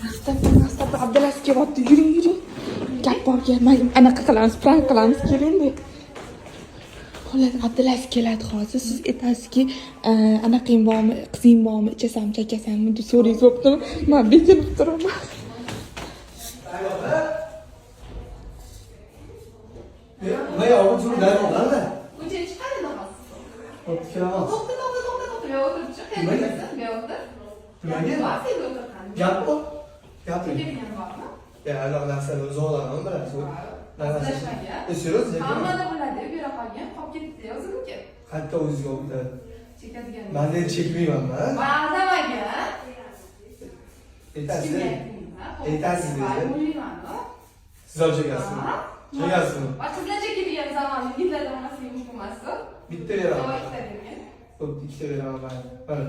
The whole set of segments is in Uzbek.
Astag'firullah, Abdulaziz kelyapti. Yuring. Gap borga, anaqa qilamiz, prank qilamiz, keling-da. Xullas, Abdulaziz keladi hozir. Siz aytasizki, anaqang bormi, qizing bormi, ichasanmi, chakasanmi deb so'raysiz bo'ptimi? Men bekinib turaman. Ne yavrum şunu nerede onlar da? Uçaya çıkar ya namaz. Oturamaz. Doktor. Ya otur çık. Ne oldu? Nimaga? Var seni otur kan. Gap bu. Gap ne? Kelgan bormi? Ya Allah narsani zo'rlarim bilasiz. Hazırlaşmaga. Seriyoz ya. Hammada bo'ladi, bu yoqqa qolgan, qolib ketdi, o'ziniki. Qayerda o'zingizga o'tadi? Chekadigan. Men de chekmayman man. Ba'damaga. Aytasiz. Aytasiz dedi. Siz ham chekasizmi? Chekasizmi? Va qizlar chekadigan zamonni yillardan mas'ullik hukumatsi. Bitta beraman. Yo, ikkita bergan. Xo'p, ikkita beraman man. Mana.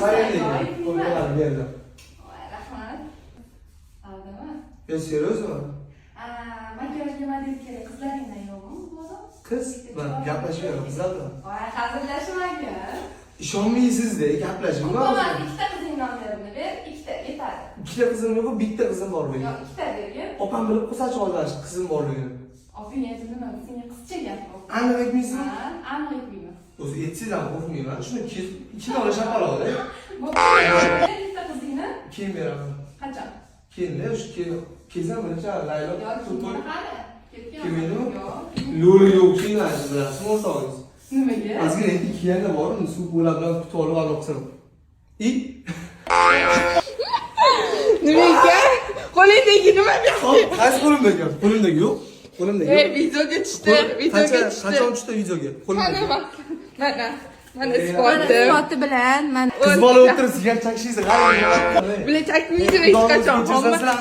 Qaranglar, qo'llarni berdim. Voy, rahmat. Aldimi? Ya seriozmi? Makiyajga model kerak, qizlaringdan yo'qmi bu odam? Qiz, men gaplashmayman qizlar bilan. Voy, hazillashmagan. İşonmaysizda, gaplashmayman. Hukumat ikkita qizning nomerini ber, ikkita yetadi. Ikkita qizim yo'q, bitta qizim bor Yo, mening. ikkita bergan. Opam bilib qo'ysachi hozir qizim borligini. Oping aytdi nima? Senga qizcha gap bor. Aniq aytmaysizmi? Ha, aniq aytmayman. O'zi aytsangiz ham qo'rqmayman. Shuni ikkita ola shapaloqda. Ikkita qizingni Keyin beraman. qachon? Keyin o'sha kelsa bilacha Laylo Yo, tutib. hali. Ketgan. Kelmaydimi? Yo'q. Lo'li yo'q keyin bilasizmi o'rtog'ingiz. Nimaga? Ozgina endi kiyanda bormi? Suv bo'lar bilan kutib olib aloqsin. Nimaga? Qo'lingdagi nima? Qaysi qo'limdagi? Qo'limdagi yo'q. Qo'limdagi yo'q. Videoga tushdi, Qachon tushdi videoga? Qo'limdagi. Mana isboti bilan men Qiz bola o'tirib sigaret chakishingizni qarang. bilan chakmaydilar hech qachon.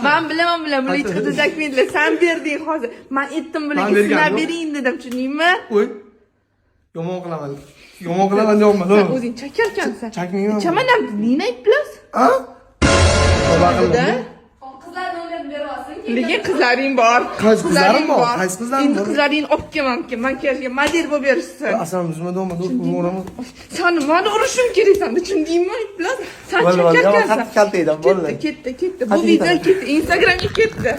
Men bilaman, buni hech qachon chakmaydilar. Sen berding hozir. Men aytdim bularga sinab bering dedim, tushundingmi? Qo'y. Yomon qilaman. Yomon qilaman deyapman. O'zing chakarkansan. Chakmayman. Chaman ham nina plus. Ha? qizlar nomerini berib Lekin qizlaring bor. Qaysi qizlarim bor? Qaysi qizlarim Endi bor? qizlaringni olib kelmanki, makiyajga model bo'lib berishsin. Aslan bizmadonmi? To'g'rimi? Sen meni urishim keraksan, tushundingmi? Plus sen chakarkansan. Kaltaydan bo'ldi. Ketdi. Bu video ketdi, Instagramga ketdi.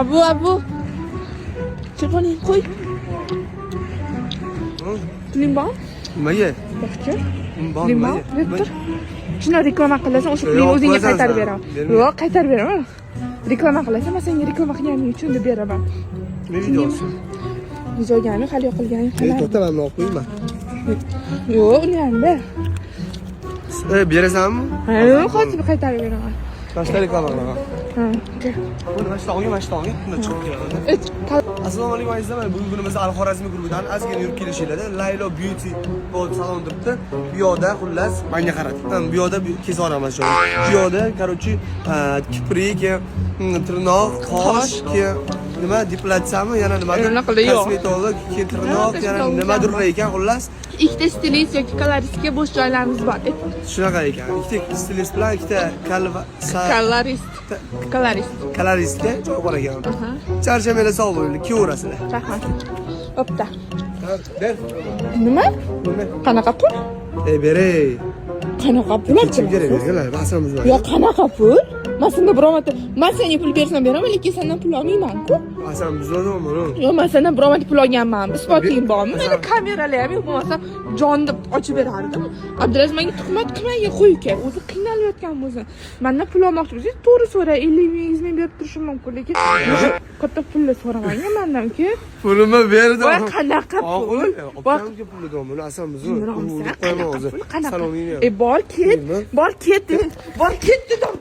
Abu. Telefoning qo'y. Puling bormi? Nimaga? Yaxshi. Bormi? Puling bormi? Deb tur. Shuni reklama qilasan, o'sha pulingni o'zingga qaytarib beraman. Yo'q, qaytarib beraman. Reklama qilasan, men senga reklama qilganing uchun deb beraman. Ne videosi? Videogami hali yo'qilganing qalay? To'xtaman, o'qiyman. Yo'q, uni ham ber. Berasanmi? Ha, hozir qaytarib beraman. Qashda reklama qilaman. Ha. Buni mashtoqga. Bundan chiqib kelaman. Assalomu alaykum azizlar. Bugun kunimiz Al-Xorazmiy guruhidan ozgina yurib kelishinglarda Laylo Beauty bod salon turibdi. Bu yoqda xullas menga qarang. Bu yoqda kesib olaman shu. Bu yoqda, короче, kiprik, tirnoq, qosh, nima depilatsiyami, yana nimadir? Kosmetolog, tirnoq, yana nimadirlar ekan xullas. Ikkita stilist yoki koloristga bo'sh joylarimiz bor. Shunaqa ekan. Ikkita stilist bilan ikkita koloristga joy bor ekan. Charchamanglar sog' bo'linglar, kiyverasizlar. Rahmat. Bo'pti. Ber. Nima? Qanaqa pul? Beray. Qanaqa pul? Kim kerak berganlar? Basamiz bor. Yo'q, qanaqa pul? Men senga biror marta, men senga pul bersam beraman, lekin sendan pul olmayman-ku. Basam bizlarmi? Yo'q, men sendan biror marta pul olganman. Isboting bormi? Meni kameralar ham yo'q, bo'lmasa jonni ochib berardim. Abdulaziz menga tuhmat qilmay qo'y uka. O'zi qiynalayotgan bo'lsa. Mendan pul olmoqchi bo'lsangiz, to'g'ri so'ra, 50 ming, 100 ming berib turishim mumkin, lekin katta pulni so'ramang mendan uka. Pulimni berdim. Voy, qanaqa pul? Opamga pulni domini asam bizni. Qo'yma o'zi. Saloningni. Bor ket dedim. Bor ket dedim.